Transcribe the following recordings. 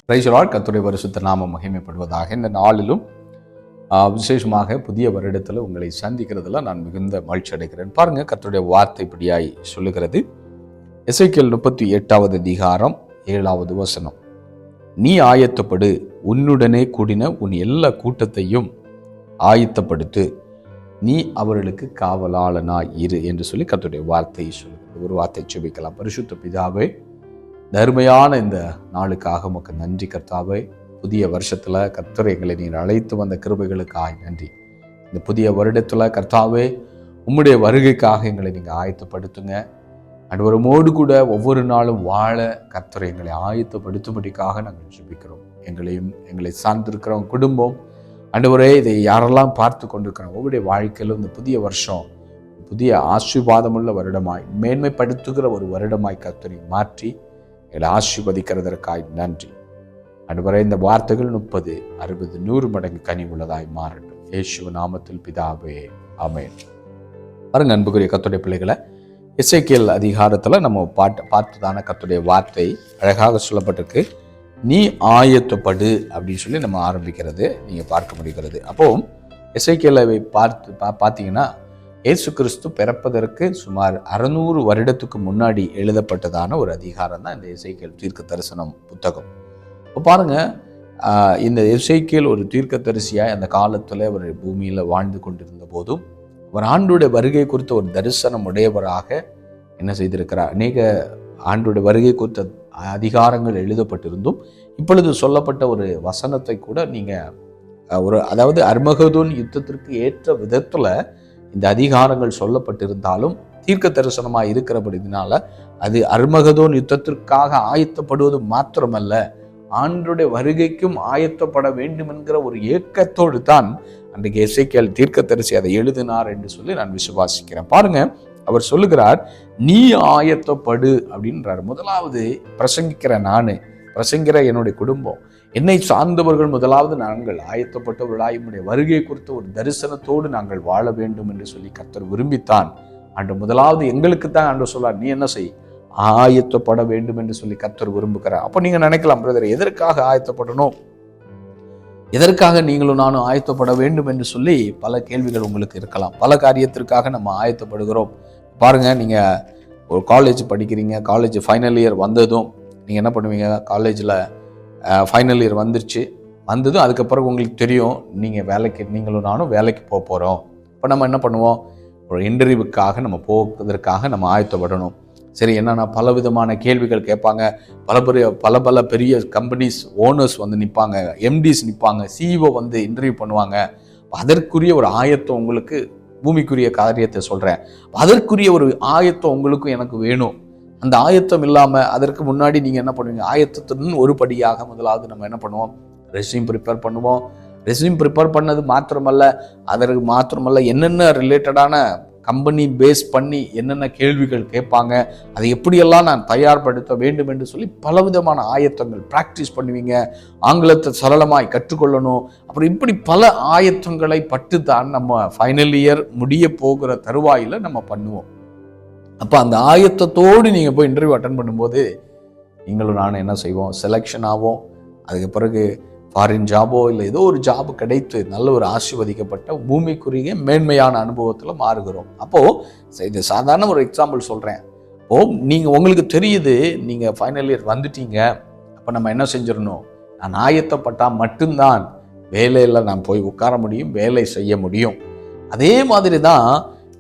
Praise the Lord. கர்த்தருடைய பரிசுத்த நாமம் மகிமைப்படுவதாக. இந்த நாளிலும் விசேஷமாக புதிய வருடத்தில் உங்களை சந்திக்கிறதுல நான் மிகுந்த மகிழ்ச்சி அடைகிறேன். பாருங்க, கர்த்தருடைய வார்த்தை இப்படியாய் சொல்லுகிறது. எசேக்கியேல் 38வது அதிகாரம் 7வது வசனம். நீ ஆயத்தப்படு, உன்னுடனே கூடின உன் எல்லா கூட்டத்தையும் ஆயத்தப்படுத்து, நீ அவர்களுக்கு காவலாளனாய் இரு என்று சொல்லி கர்த்தருடைய வார்த்தையை சொல்லுகிறது. ஒரு வார்த்தை ஜெபிக்கலாம். பரிசுத்த பிதாவே, தர்மையான இந்த நாளுக்காக உமக்கு நன்றி கர்த்தாவே. புதிய வருஷத்துல கர்த்தர் எங்களை நீர் அழைத்து வந்த கிருபைகளுக்காக நன்றி. இந்த புதிய வருடத்துல கர்த்தாவே, உம்முடைய வருகைக்காக எங்களை நீங்க ஆயத்தப்படுத்துங்க. ஆண்டவரோடு கூட ஒவ்வொரு நாளும் வாழ கர்த்தர் எங்களை ஆயத்தப்படுத்தும்படிக்காக நாங்கள் ஜெபிக்கிறோம். எங்களை சார்ந்திருக்கிறவங்க குடும்பம், ஆண்டவரே, இதை யாரெல்லாம் பார்த்து கொண்டிருக்கிறோம், ஒவ்வொருடைய வாழ்க்கையிலும் இந்த புதிய வருஷம் புதிய ஆசீர்வாதமுள்ள வருடமாய், மேன்மைப்படுத்துகிற ஒரு வருடமாய் கர்த்தரை மாற்றி எங்களை ஆசீர்வதிக்கிறதற்காய் நன்றி. ஆண்டவரே, இந்த வார்த்தைகள் 30, 60, 100 மடங்கு கனி உள்ளதாய் மாறட்டும். இயேசு நாமத்தில் பிதாவே, ஆமென். பாருங்க அன்புக்குரிய கர்த்தருடைய பிள்ளைகளை, எசேக்கியேல் அதிகாரத்தில் நம்ம பார்த்துதான கர்த்தருடைய வார்த்தை அழகாக சொல்லப்பட்டிருக்கு. நீ ஆயத்தப்படு அப்படின்னு சொல்லி நம்ம ஆரம்பிக்கிறது நீங்கள் பார்க்க முடிகிறது. அப்போ எசேக்கியேலை பார்த்தீங்கன்னா, இயேசு கிறிஸ்து பிறப்பதற்கு சுமார் 600 வருடத்துக்கு முன்னாடி எழுதப்பட்டதான ஒரு அதிகாரம் தான் இந்த எசேக்கியேல் தீர்க்க தரிசனம் புத்தகம். இப்போ பாருங்க, இந்த எசேக்கியேல் ஒரு தீர்க்க தரிசியாய் அந்த காலத்தில் அவர் பூமியில் வாழ்ந்து கொண்டிருந்த போதும் அவர் ஆண்டுடைய வருகை குறித்த ஒரு தரிசனம் உடையவராக என்ன செய்திருக்கிறார். அநேக ஆண்டுடைய வருகை குறித்த அதிகாரங்கள் எழுதப்பட்டிருந்தும் இப்பொழுது சொல்லப்பட்ட ஒரு வசனத்தை கூட நீங்கள் அதாவது அர்மகதோன் யுத்தத்திற்கு ஏற்ற விதத்தில் இந்த அதிகாரங்கள் சொல்லப்பட்டிருந்தாலும் தீர்க்க தரிசனமாக இருக்கிறபடினால அது அர்மகதோன் யுத்தத்திற்காக ஆயத்தப்படுவது மாத்திரமல்ல, ஆண்டுடைய வருகைக்கும் ஆயத்தப்பட வேண்டும் என்கிற ஒரு ஏக்கத்தோடு தான் அன்றைக்கு எசேக்கியேல் தீர்க்க தரிசி அதை எழுதினார் என்று சொல்லி நான் விசுவாசிக்கிறேன். பாருங்க, அவர் சொல்லுகிறார், நீ ஆயத்தப்படு அப்படின்றார். முதலாவது பிரசங்கிற என்னுடைய குடும்பம், என்னை சார்ந்தவர்கள் முதலாவது நாங்கள் ஆயத்தப்பட்டவர்களாய் உம்முடைய வருகை குறித்த ஒரு தரிசனத்தோடு நாங்கள் வாழ வேண்டும் என்று சொல்லி கர்த்தர் விரும்பித்தான். ஆண்டு முதலாவது எங்களுக்கு தான் ஆண்டு சொல்லார், நீ என்ன செய், ஆயத்தப்பட வேண்டும் என்று சொல்லி கர்த்தர் விரும்புகிறார். அப்போ நீங்க நினைக்கலாம், பிரதர், எதற்காக ஆயத்தப்படணும், எதற்காக நீங்களும் நானும் ஆயத்தப்பட வேண்டும் என்று சொல்லி பல கேள்விகள் உங்களுக்கு இருக்கலாம். பல காரியத்திற்காக நம்ம ஆயத்தப்படுகிறோம். பாருங்க, நீங்க ஒரு காலேஜ் படிக்கிறீங்க, காலேஜ் ஃபைனல் இயர் வந்ததும் நீங்க என்ன பண்ணுவீங்க, காலேஜில் ஃபைனல் இயர் வந்ததும் அதுக்கப்புறம் உங்களுக்கு தெரியும் நீங்களும் நானும் வேலைக்கு போக போகிறோம். இப்போ நம்ம என்ன பண்ணுவோம், ஒரு இன்டர்வியூக்காக நம்ம போவதற்காக நம்ம ஆயத்தப்படணும். சரி, என்னன்னா பலவிதமான கேள்விகள் கேட்பாங்க. பல பெரிய கம்பெனிஸ் ஓனர்ஸ் வந்து நிற்பாங்க, எம்டிஸ் நிற்பாங்க, சிஇஓ வந்து இன்டர்வியூ பண்ணுவாங்க. அதற்குரிய ஒரு ஆயத்தம் உங்களுக்கு, பூமிக்குரிய காரியத்தை சொல்கிறேன், அதற்குரிய ஒரு ஆயத்தம் உங்களுக்கும் எனக்கு வேணும். அந்த ஆயத்தம் இல்லாமல் அதற்கு முன்னாடி நீங்கள் என்ன பண்ணுவீங்க, ஆயத்தத்தின் ஒரு படியாக முதலாவது நம்ம என்ன பண்ணுவோம், ரெஸ்யூம் ப்ரிப்பேர் பண்ணுவோம். ரெஸ்யூம் ப்ரிப்பேர் பண்ணது மாத்திரமல்ல என்னென்ன ரிலேட்டடான கம்பெனி பேஸ் பண்ணி என்னென்ன கேள்விகள் கேட்பாங்க, அதை எப்படியெல்லாம் நான் தயார்படுத்த வேண்டும் என்று சொல்லி பலவிதமான ஆயத்தங்கள் ப்ராக்டிஸ் பண்ணுவீங்க. ஆங்கிலத்தை சரளமாய் கற்றுக்கொள்ளணும். அப்புறம் இப்படி பல ஆயத்தங்களை பட்டு தான் நம்ம ஃபைனல் இயர் முடிய போகிற தருவாயில் நம்ம பண்ணுவோம். அப்போ அந்த ஆயத்தத்தோடு நீங்கள் போய் இன்டர்வியூ அட்டன் பண்ணும்போது நீங்களும் நானும் என்ன செய்வோம், செலெக்ஷன் ஆகும். அதுக்கு பிறகு ஃபாரின் ஜாபோ இல்லை ஏதோ ஒரு ஜாப் கிடைத்து நல்ல ஒரு ஆசீர்வதிக்கப்பட்ட பூமிக்குரிய மேன்மையான அனுபவத்தில் மாறுகிறோம். அப்போது இது சாதாரண ஒரு எக்ஸாம்பிள் சொல்கிறேன். நீங்கள் உங்களுக்கு தெரியுது நீங்கள் ஃபைனல் இயர் வந்துட்டீங்க. அப்போ நம்ம என்ன செஞ்சிடணும், நான் ஆயத்தப்பட்டால் மட்டும்தான் வேலையில் நான் போய் உட்கார முடியும், வேலை செய்ய முடியும். அதே மாதிரி தான்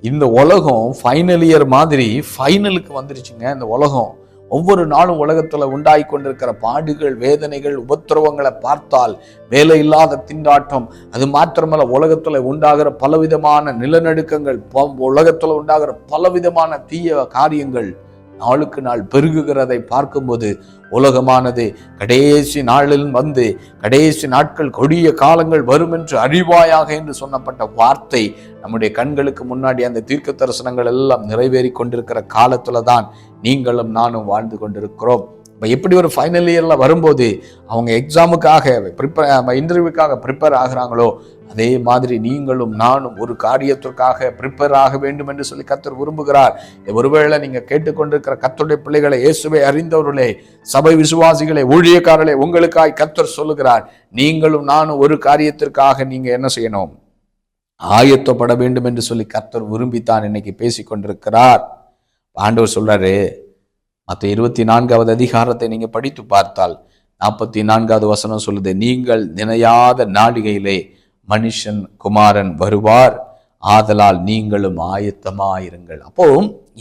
இந்த உலகம் ஃபைனல் இயர் மாதிரி ஃபைனலுக்கு வந்துருச்சுங்க. இந்த உலகம் ஒவ்வொரு நாளும் உலகத்தில் உண்டாகி கொண்டிருக்கிற பாடுகள், வேதனைகள், உபத்திரவங்களை பார்த்தால் வேலை இல்லாத திண்டாட்டம், அது மாத்திரமல்ல உலகத்தில் உண்டாகிற பலவிதமான நிலநடுக்கங்கள், உலகத்தில் உண்டாகிற பலவிதமான தீய காரியங்கள் நாளுக்கு நாள் பெருகுகிறதை பார்க்கும்போது உலகமானது கடைசி நாளில் வந்து கடைசி நாட்கள் கொடிய காலங்கள் வரும் என்று அறிவாயாக என்று சொன்னப்பட்ட வார்த்தை நம்முடைய கண்களுக்கு முன்னாடி அந்த தீர்க்க தரிசனங்கள் எல்லாம் நிறைவேறி கொண்டிருக்கிற காலத்துல தான் நீங்களும் நானும் வாழ்ந்து கொண்டிருக்கிறோம். எப்படி ஒரு ஃபைனல் இயர்ல வரும்போது அவங்க எக்ஸாமுக்காக இன்டர்வியூக்காக ப்ரிப்பேர் ஆகிறாங்களோ, அதே மாதிரி நீங்களும் நானும் ஒரு காரியத்திற்காக ப்ரிப்பேர் ஆக வேண்டும் என்று சொல்லி கர்த்தர் விரும்புகிறார். ஒருவேளை நீங்க கேட்டுக்கொண்டிருக்கிற கர்த்தருடைய பிள்ளைகளை, இயேசுவை அறிந்தவர்களே, சபை விசுவாசிகளே, ஊழியக்காரர்களே, உங்களுக்காய் கர்த்தர் சொல்லுகிறார், நீங்களும் நானும் ஒரு காரியத்திற்காக நீங்க என்ன செய்யணும்? ஆயத்தப்பட வேண்டும் என்று சொல்லி கர்த்தர் விரும்பித்தான் இன்னைக்கு பேசிக்கொண்டிருக்கிறார். ஆண்டவர் சொல்றாரு, மற்ற 24வது அதிகாரத்தை நீங்க படித்து பார்த்தால் 44வது வசனம் சொல்லுது, நீங்கள் நினையாத நாளிகையிலே மனுஷன் குமாரன் வருவார், ஆதலால் நீங்களும் ஆயத்தமாயிருங்கள். அப்போ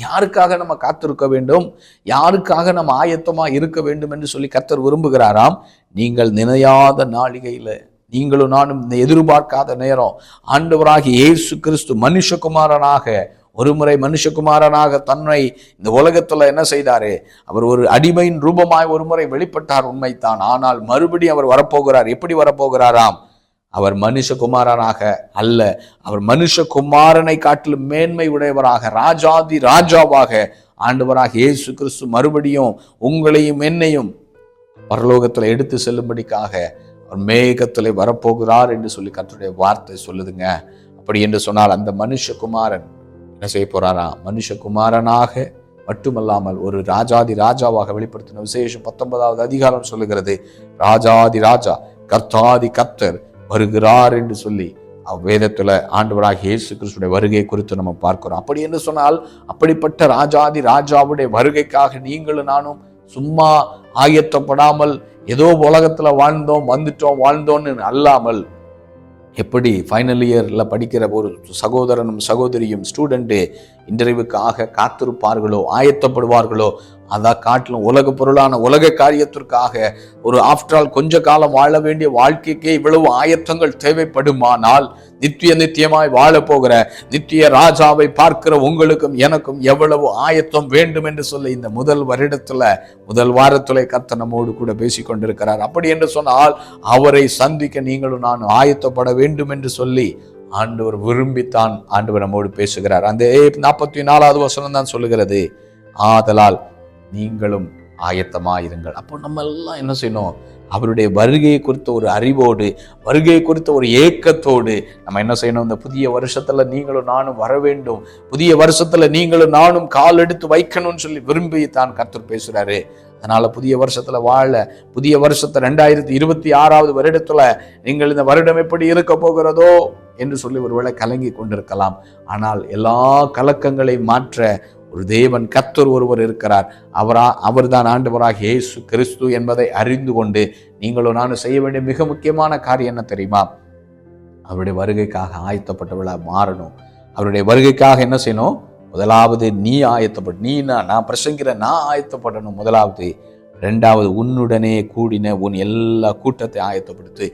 யாருக்காக நம்ம காத்திருக்க வேண்டும்? யாருக்காக நம்ம ஆயத்தமா இருக்க வேண்டும் என்று சொல்லி கர்த்தர் விரும்புகிறாராம். நீங்கள் நினையாத நாளிகையில, நீங்களும் நானும் எதிர்பார்க்காத நேரம், ஆண்டவராகிய இயேசு கிறிஸ்து மனுஷகுமாரனாக, ஒரு முறை மனுஷகுமாரனாக தன்னை இந்த உலகத்துல என்ன செய்தாரு? அவர் ஒரு அடிமையின் ரூபமாய் ஒரு முறை வெளிப்பட்டார், உண்மைத்தான். ஆனால் மறுபடியும் அவர் வரப்போகிறார். எப்படி வரப்போகிறாராம்? அவர் மனுஷகுமாரனாக அல்ல, அவர் மனுஷகுமாரனை காட்டிலும் மேன்மை உடையவராக, ராஜாதி ராஜாவாக ஆண்டவராக இயேசு கிறிஸ்து மறுபடியும் உங்களையும் என்னையும் பரலோகத்துல எடுத்து செல்லும்படிக்காக அவர் மேகத்திலே வரப்போகிறார் என்று சொல்லி கர்த்தருடைய வார்த்தை சொல்லுதுங்க. அப்படி என்று சொன்னால் அந்த மனுஷகுமாரன் என்ன செய்ய போறாரா? மனுஷகுமாரனாக மட்டுமல்லாமல் ஒரு ராஜாதி ராஜாவாக வெளிப்படுத்தின விசேஷம் 19வது அதிகாரம் சொல்லுகிறது, ராஜாதி ராஜா கர்த்தாதி கர்த்தர் வருகிறார் என்று சொல்லி வேதத்துல ஆண்டவராக இயேசு கிறிஸ்துடைய வருகை குறித்து நம்ம பார்க்கிறோம். அப்படி என்று சொன்னால் அப்படிப்பட்ட ராஜாதி ராஜாவுடைய வருகைக்காக நீங்களும் நானும் சும்மா ஆயத்தப்படாமல் ஏதோ உலகத்துல வாழ்ந்தோம் வந்துட்டோம் வாழ்ந்தோன்னு அல்லாமல், எப்படி ஃபைனல் இயர்ல படிக்கிற ஒரு சகோதரனும் சகோதரியும் ஸ்டூடெண்ட்டு இன்டர்வியூக்காக காத்திருப்பார்களோ, ஆயத்தப்படுவார்களோ, அதை காட்டிலும் உலக பொருளான உலக காரியத்திற்காக ஒரு ஆஃப்டர் ஆல் கொஞ்ச காலம் வாழ வேண்டிய வாழ்க்கைக்கே இவ்வளவு ஆயத்தங்கள் தேவைப்படுமானால், நித்தியமாய் வாழ போகிற நித்திய ராஜாவை பார்க்கிற உங்களுக்கும் எனக்கும் எவ்வளவு ஆயத்தம் வேண்டும் என்று சொல்லி இந்த முதல் வாரத்துல கர்த்தர் நம்மோடு கூட பேசிக் கொண்டிருக்கிறார். அப்படி என்று சொன்னால் அவரை சந்திக்க நீங்களும் நான் ஆயத்தப்பட வேண்டும் என்று சொல்லி ஆண்டவர் விரும்பித்தான் ஆண்டவர் நம்மோடு பேசுகிறார். அந்த 44வது வசனம் தான் சொல்லுகிறது, ஆதலால் நீங்களும் ஆயத்தமாயிருங்கள். அப்போ நம்ம எல்லாம் என்ன செய்யணும்? அவருடைய வருகையை குறித்த ஒரு அறிவோடு, வருகையை குறித்த ஒரு ஏக்கத்தோடு நம்ம என்ன செய்யணும்? இந்த புதிய வருஷத்துல நீங்களும் நானும் வர வேண்டும், புதிய வருஷத்துல நீங்களும் நானும் கால் எடுத்து வைக்கணும்னு சொல்லி விரும்பி தான் கர்த்தர் பேசுறாரு. அதனால புதிய வருஷத்துல வாழ, புதிய வருஷத்தை 2026வது வருடத்துல நீங்கள் இந்த வருடம் எப்படி இருக்க போகிறதோ என்று சொல்லி ஒருவேளை கலங்கி கொண்டிருக்கலாம். ஆனால் எல்லா கலக்கங்களையும் மாற்ற ஒரு தேவன் கர்த்தர் ஒருவர் இருக்கிறார். அவர்தான் ஆண்டவராக இயேசு கிறிஸ்து என்பதை அறிந்து கொண்டு நீங்களும் நானும் செய்ய வேண்டிய மிக முக்கியமான காரியம் என்ன தெரியுமா? அவருடைய வருகைக்காக ஆயத்தப்பட்டவளா மாறணும். அவருடைய வருகைக்காக என்ன செய்யணும்? முதலாவது நீ ஆயத்தப்பட, நான் பிரசங்கிற நான் ஆயத்தப்படணும் முதலாவது. 2வது உன்னுடனே கூடின உன் எல்லா கூட்டத்தை ஆயத்தப்படுத்து.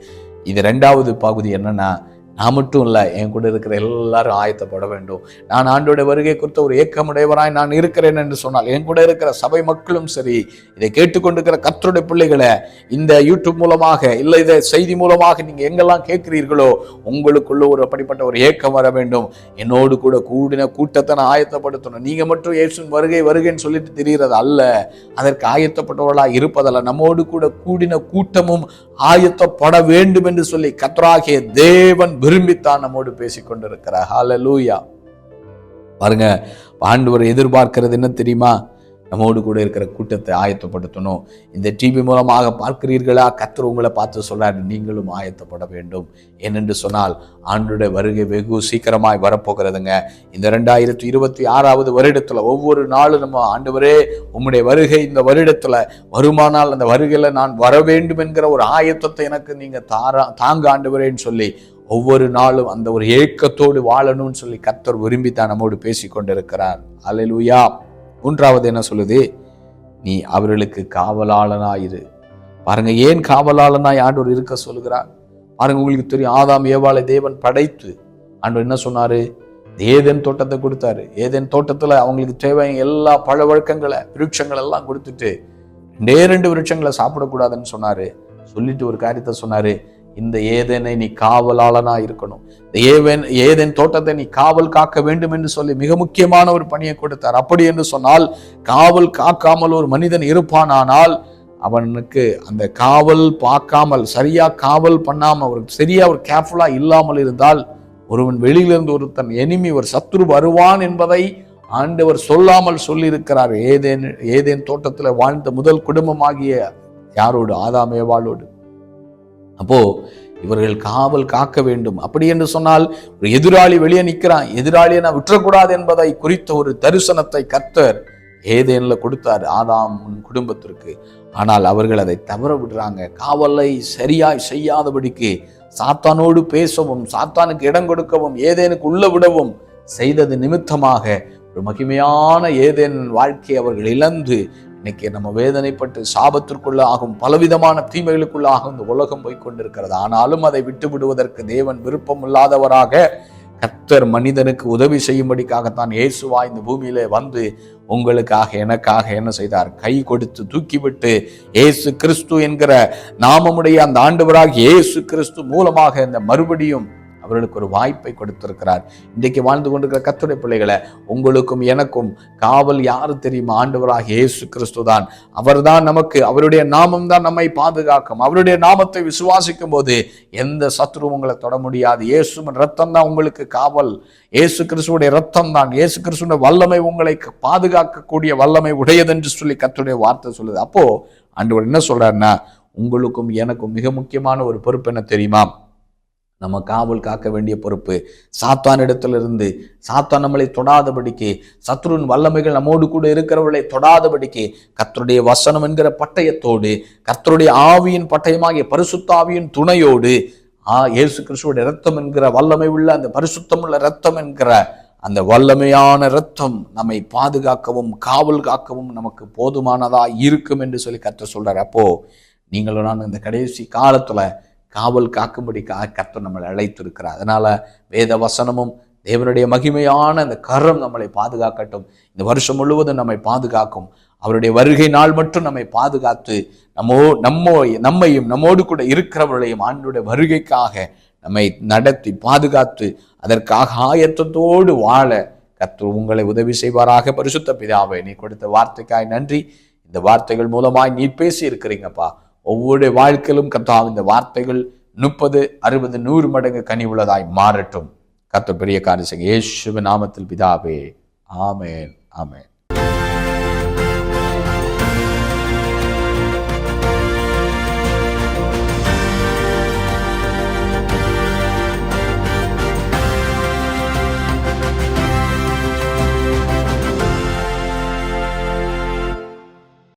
இது 2வது பகுதி. என்னன்னா, நான் மட்டும் இல்லை, என் கூட இருக்கிற எல்லாரும் ஆயத்தப்பட வேண்டும். நான் ஆண்டோட வருகை குறித்த ஒரு ஏக்கமுடையவராய் நான் இருக்கிறேன் என்று சொன்னால், என் கூட இருக்கிற சபை மக்களும் சரி, இதை கேட்டுக்கொண்டிருக்கிற கர்த்தருடைய பிள்ளைகளை இந்த யூடியூப் மூலமாக இல்லை இதை செய்தி மூலமாக நீங்க எங்கெல்லாம் கேட்கிறீர்களோ, உங்களுக்குள்ள ஒரு அப்படிப்பட்ட ஒரு ஏக்கம் வர வேண்டும். என்னோடு கூட கூடின கூட்டத்தை நான் ஆயத்தப்படுத்தணும். நீங்க மட்டும் இயேசுவின் வருகைன்னு சொல்லிட்டு தெரிகிறது அல்ல, அதற்கு ஆயத்தப்பட்டவர்களா இருப்பதல்ல, நம்மோடு கூட கூடின கூட்டமும் ஆயத்தப்பட வேண்டும் என்று சொல்லி கர்த்தராகிய தேவன் விரும்பித்தான் நம்மோடு பேசிக்கொண்டிருக்கிறார். ஹல்லேலூயா. பாருங்க, ஆண்டவர் எதிர்பார்க்கிறது என்ன தெரியுமா? நம்மோடு கூட இருக்கிற கூட்டத்தை ஆயத்தப்படுத்தணும். இந்த டிவி மூலமாக பார்க்கிறீர்களா? கர்த்தர் உங்களை பார்த்து சொல்றாரு, நீங்களும் ஆயத்தப்பட வேண்டும். ஏனென்று சொன்னால் ஆண்டோட வருகை வெகு சீக்கிரமாய் வரப்போகிறதுங்க. இந்த 2026வது வருடத்துல ஒவ்வொரு நாளும் நம்ம ஆண்டவரே உம்முடைய வருகை இந்த வருடத்துல வருமானால் அந்த வருகையில நான் வர வேண்டும் என்கிற ஒரு ஆயத்தத்தை எனக்கு நீங்க தாங்க ஆண்டவரேன்னு சொல்லி ஒவ்வொரு நாளும் அந்த ஒரு ஏக்கத்தோடு வாழணும்னு சொல்லி கர்த்தர் விரும்பித்தான் நம்மோடு பேசிக்கொண்டிருக்கிறார். அல்லேலூயா. 3வது என்ன சொல்லுது? நீ அவர்களுக்கு காவலாளனாயிரு. பாருங்க, ஏன் காவலாளனாய் ஆண்டவர் இருக்க சொல்லுகிறார் பாருங்க. உங்களுக்கு தெரியும், ஆதாம் ஏவாளை தேவன் படைத்து ஆண்டவர் என்ன சொன்னாரு? ஏதேன் தோட்டத்தை கொடுத்தாரு. ஏதேன் தோட்டத்துல அவங்களுக்கு தேவையான எல்லா பழ வழக்கங்களை விருட்சங்கள் எல்லாம் கொடுத்துட்டு 2 விருட்சங்களை சாப்பிடக்கூடாதுன்னு சொன்னாரு. சொல்லிட்டு ஒரு காரியத்தை சொன்னாரு, இந்த ஏதேனை நீ காவலாளனா இருக்கணும், ஏதேன் தோட்டத்தை நீ காவல் காக்க வேண்டும் என்று சொல்லி மிக முக்கியமான ஒரு பணியை கொடுத்தார். அப்படி என்று சொன்னால், காவல் காக்காமல் ஒரு மனிதன் இருப்பானானால் அவனுக்கு அந்த காவல் பார்க்காமல், சரியா காவல் பண்ணாமல், அவருக்கு சரியா ஒரு கேர்ஃபுல்லா இல்லாமல் இருந்தால், ஒருவன் வெளியிலிருந்து ஒருத்தன் எனிமி ஒரு சத்துரு வருவான் என்பதை ஆண்டவர் சொல்லாமல் சொல்லியிருக்கிறார். ஏதேன் தோட்டத்தில் வாழ்ந்த முதல் குடும்பமாகிய யாரோடு? ஆதாம் ஏவாளோடு. அப்போ இவர்கள் காவல் காக்க வேண்டும். அப்படி என்று சொன்னால் ஒரு எதிராளி வெளியே நிற்கிறான், எதிராளியை நான் விட்டுறக்கூடாது என்பதை குறித்த ஒரு தரிசனத்தை கர்த்தர் ஏதேன்ல கொடுத்தார் ஆதாம் குடும்பத்திற்கு. ஆனால் அவர்கள் அதை தவற விடுறாங்க. காவலை சரியாய் செய்யாதபடிக்கு சாத்தானோடு பேசவும், சாத்தானுக்கு இடம் கொடுக்கவும், ஏதேனுக்கு உள்ள விடவும் செய்தது நிமித்தமாக ஒரு மகிமையான ஏதேன் வாழ்க்கையை அவர்கள் இழந்து இன்னைக்கு நம்ம வேதனைப்பட்டு சாபத்திற்குள்ள ஆகும், பலவிதமான தீமைகளுக்குள்ள ஆகும் இந்த உலகம் போய்கொண்டிருக்கிறது. ஆனாலும் அதை விட்டு விடுவதற்கு தேவன் விருப்பம் இல்லாதவராக கர்த்தர் மனிதனுக்கு உதவி செய்யும்படிக்காகத்தான் இயேசுவா இந்த பூமியிலே வந்து உங்களுக்காக எனக்காக என்ன செய்தார்? கை கொடுத்து தூக்கிவிட்டு இயேசு கிறிஸ்து என்கிற நாமமுடைய அந்த ஆண்டவராக இயேசு கிறிஸ்து மூலமாக இந்த மறுபடியும் அவர்களுக்கு ஒரு வாய்ப்பை கொடுத்திருக்கிறார். இன்றைக்கு வாழ்ந்து கொண்டிருக்கிற கர்த்தருடைய பிள்ளைகளை, உங்களுக்கும் எனக்கும் காவல் யாரு தெரியுமா? ஆண்டவராக இயேசு கிறிஸ்து தான். அவர்தான் நமக்கு, அவருடைய நாமம் தான் நம்மை பாதுகாக்கும். அவருடைய நாமத்தை விசுவாசிக்கும் போது எந்த சத்துருவும் உங்களை தொட முடியாது. இயேசுவின் ரத்தம் தான் உங்களுக்கு காவல். இயேசு கிறிஸ்துடைய ரத்தம் தான், இயேசு கிறிஸ்துடைய வல்லமை உங்களை பாதுகாக்கக்கூடிய வல்லமை உடையது என்று சொல்லி கர்த்தருடைய வார்த்தை சொல்லுது. அப்போ ஆண்டவர் என்ன சொல்றாருன்னா, உங்களுக்கும் எனக்கும் மிக முக்கியமான ஒரு பொறுப்பு என்ன தெரியுமா? நம்ம காவல் காக்க வேண்டிய பொறுப்பு. சாத்தான் இடத்திலிருந்து, சாத்தான் நம்மளை தொடாதபடிக்கு, சத்ருவின் வல்லமைகள் நம்மோடு கூட இருக்கிறவர்களை தொடாதபடிக்கு கர்த்தருடைய வசனம் என்கிற பட்டயத்தோடு, கர்த்தருடைய ஆவியின் பட்டயமாகிய பரிசுத்த ஆவியின் துணையோடு, இயேசு கிறிஸ்துவோட இரத்தம் என்கிற வல்லமை உள்ள அந்த பரிசுத்தமுள்ள இரத்தம் என்கிற அந்த வல்லமையான இரத்தம் நம்மை பாதுகாக்கவும் காவல் காக்கவும் நமக்கு போதுமானதா இருக்கும் என்று சொல்லி கர்த்தர் சொல்றாரு. அப்போ நீங்களும் நான் இந்த கடைசி காலத்துல காவல் காக்கும்படி கர்த்தர் நம்மளை அழைத்திருக்கிறார். அதனால வேத வசனமும் தேவனுடைய மகிமையான அந்த கரம் நம்மளை பாதுகாக்கட்டும். இந்த வருஷம் முழுவதும் நம்மை பாதுகாக்கும். அவருடைய வருகை நாள் மட்டும் நம்மை பாதுகாத்து நம்மையும் நம்மோடு கூட இருக்கிறவர்களையும் ஆண்டவருடைய வருகைக்காக நம்மை நடத்தி பாதுகாத்து அதற்காக ஆயத்தத்தோடு வாழ கர்த்தர் உங்களை உதவி செய்வாராக. பரிசுத்த பிதாவே, நீ கொடுத்த வார்த்தைக்காய் நன்றி. இந்த வார்த்தைகள் மூலமாய் நீ பேசி இருக்கிறீங்கப்பா. ஒவ்வொரு வாழ்க்கையிலும் கர்த்தாவே இந்த வார்த்தைகள் 30, 60, 100 மடங்கு கனி உள்ளதாய் மாறட்டும். கர்த்தர் பெரிய காரியம் செய்யுங்க. இயேசுவின் நாமத்தில் பிதாவே, ஆமென், ஆமென்.